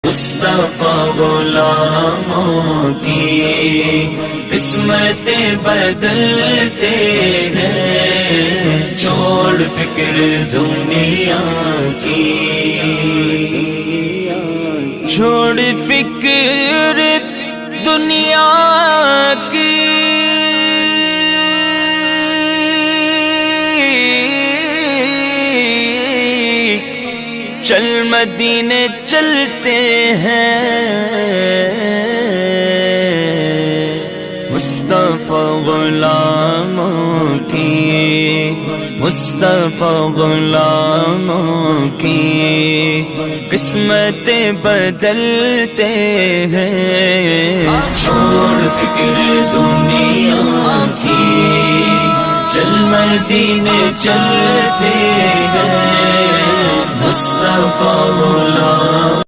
مصطفیٰ غلاموں کی قسمتیں بدلتے ہیں، چھوڑ فکر دنیا کی، چھوڑ فکر دنیا کی، چل مدینے چلتے ہیں، مصطفیٰ غلاموں کی، مصطفیٰ غلاموں کی قسمتیں بدلتے ہیں، چھوڑ فکر دنیا کی، چل مدینے چلتے ہیں، مصطفیٰ غلام